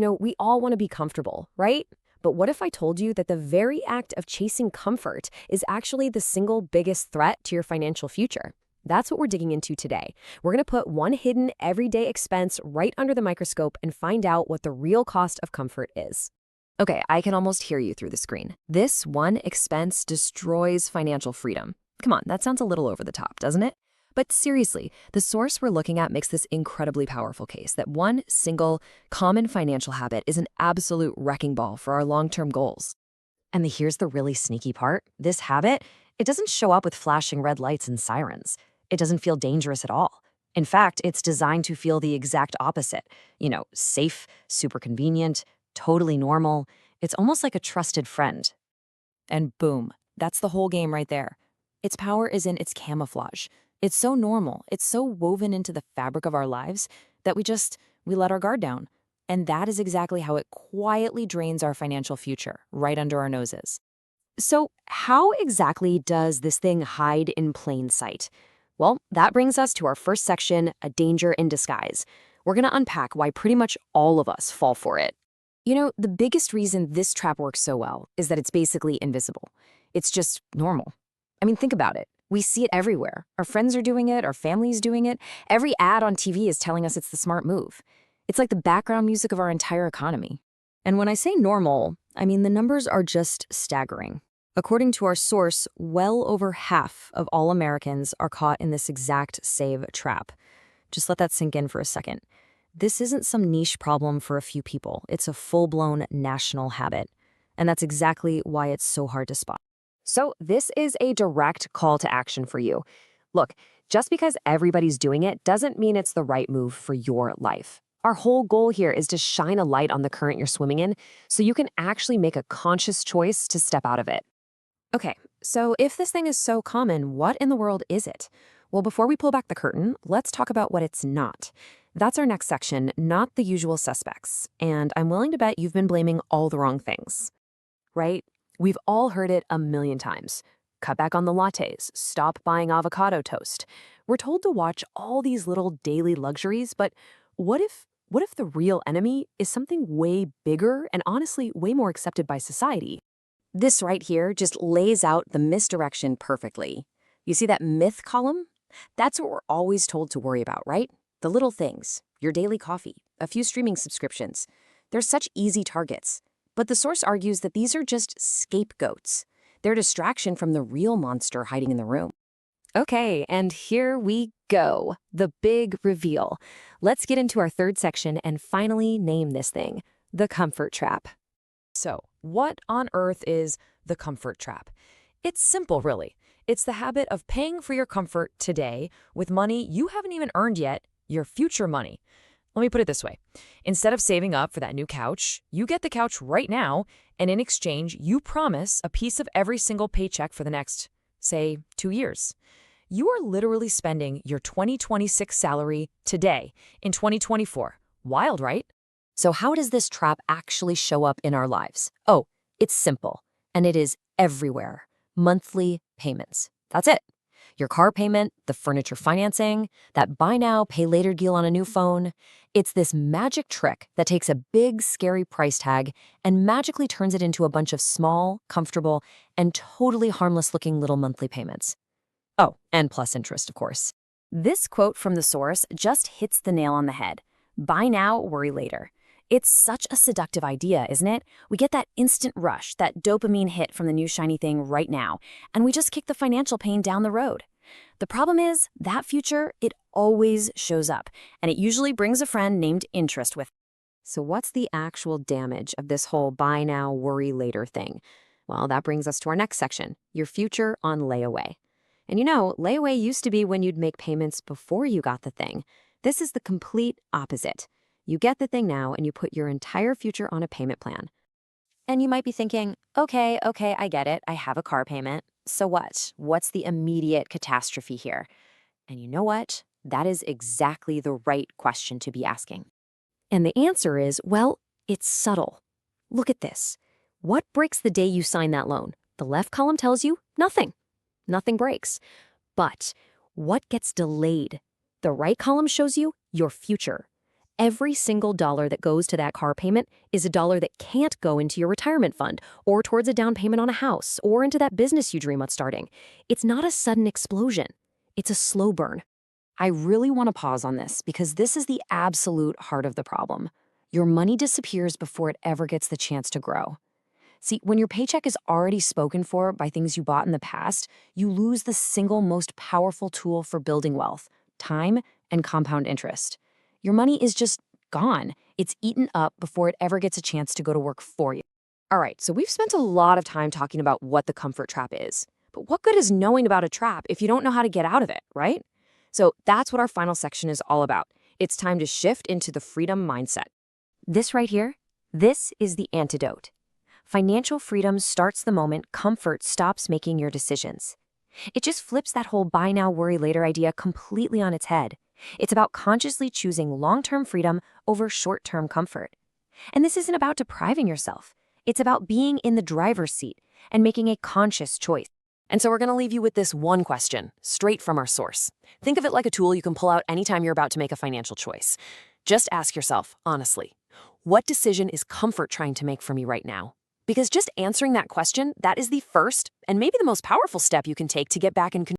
We all want to be comfortable, right? But what if I told you that the very act of chasing comfort is actually the single biggest threat to your financial future? That's what we're digging into today. We're going to put one hidden everyday expense right under the microscope and find out what the real cost of comfort is. Okay, I can almost hear you through the screen. This one expense destroys financial freedom. Come on, that sounds a little over the top, doesn't it? But seriously, the source we're looking at makes this incredibly powerful case that one single, common financial habit is an absolute wrecking ball for our long-term goals. And here's the really sneaky part. This habit, it doesn't show up with flashing red lights and sirens. It doesn't feel dangerous at all. In fact, it's designed to feel the exact opposite. Safe, super convenient, totally normal. It's almost like a trusted friend. And boom, that's the whole game right there. Its power is in its camouflage. It's so normal, it's so woven into the fabric of our lives that we let our guard down. And that is exactly how it quietly drains our financial future, right under our noses. So how exactly does this thing hide in plain sight? Well, that brings us to our first section, a danger in disguise. We're going to unpack why pretty much all of us fall for it. The biggest reason this trap works so well is that it's basically invisible. It's just normal. I mean, think about it. We see it everywhere. Our friends are doing it, our family's doing it. Every ad on TV is telling us it's the smart move. It's like the background music of our entire economy. And when I say normal, I mean the numbers are just staggering. According to our source, well over half of all Americans are caught in this exact save trap. Just let that sink in for a second. This isn't some niche problem for a few people. It's a full-blown national habit. And that's exactly why it's so hard to spot. So this is a direct call to action for you. Look, just because everybody's doing it doesn't mean it's the right move for your life. Our whole goal here is to shine a light on the current you're swimming in so you can actually make a conscious choice to step out of it. Okay, so if this thing is so common, what in the world is it? Well, before we pull back the curtain, let's talk about what it's not. That's our next section, not the usual suspects. And I'm willing to bet you've been blaming all the wrong things, right? We've all heard it a million times. Cut back on the lattes, stop buying avocado toast. We're told to watch all these little daily luxuries, but what if the real enemy is something way bigger and honestly way more accepted by society? This right here just lays out the misdirection perfectly. You see that myth column? That's what we're always told to worry about, right? The little things, your daily coffee, a few streaming subscriptions. They're such easy targets. But the source argues that these are just scapegoats. They're a distraction from the real monster hiding in the room. Okay, and here we go. The big reveal. Let's get into our third section and finally name this thing, the comfort trap. So, what on earth is the comfort trap? It's simple, really. It's the habit of paying for your comfort today with money you haven't even earned yet, your future money. Let me put it this way. Instead of saving up for that new couch, you get the couch right now, and in exchange, you promise a piece of every single paycheck for the next, say, 2 years. You are literally spending your 2026 salary today in 2024. Wild, right? So how does this trap actually show up in our lives? Oh, it's simple, and it is everywhere. Monthly payments. That's it. Your car payment, the furniture financing, that buy now, pay later deal on a new phone. It's this magic trick that takes a big, scary price tag and magically turns it into a bunch of small, comfortable, and totally harmless-looking little monthly payments. Oh, and plus interest, of course. This quote from the source just hits the nail on the head. Buy now, worry later. It's such a seductive idea, isn't it? We get that instant rush, that dopamine hit from the new shiny thing right now, and we just kick the financial pain down the road. The problem is, that future, it always shows up, and it usually brings a friend named interest with it. So what's the actual damage of this whole buy now, worry later thing? Well, that brings us to our next section, your future on layaway. And layaway used to be when you'd make payments before you got the thing. This is the complete opposite. You get the thing now and you put your entire future on a payment plan. And you might be thinking, okay, I get it. I have a car payment. So what? What's the immediate catastrophe here? And you know what? That is exactly the right question to be asking. And the answer is, well, it's subtle. Look at this. What breaks the day you sign that loan? The left column tells you nothing. Nothing breaks. But what gets delayed? The right column shows you your future. Every single dollar that goes to that car payment is a dollar that can't go into your retirement fund or towards a down payment on a house or into that business you dream of starting. It's not a sudden explosion. It's a slow burn. I really want to pause on this because this is the absolute heart of the problem. Your money disappears before it ever gets the chance to grow. See, when your paycheck is already spoken for by things you bought in the past, you lose the single most powerful tool for building wealth: time and compound interest. Your money is just gone. It's eaten up before it ever gets a chance to go to work for you. All right, so we've spent a lot of time talking about what the comfort trap is. But what good is knowing about a trap if you don't know how to get out of it, right? So that's what our final section is all about. It's time to shift into the freedom mindset. This right here, this is the antidote. Financial freedom starts the moment comfort stops making your decisions. It just flips that whole buy now, worry later idea completely on its head. It's about consciously choosing long-term freedom over short-term comfort. And this isn't about depriving yourself. It's about being in the driver's seat and making a conscious choice. And so we're going to leave you with this one question, straight from our source. Think of it like a tool you can pull out anytime you're about to make a financial choice. Just ask yourself, honestly, what decision is comfort trying to make for me right now? Because just answering that question, that is the first and maybe the most powerful step you can take to get back in control.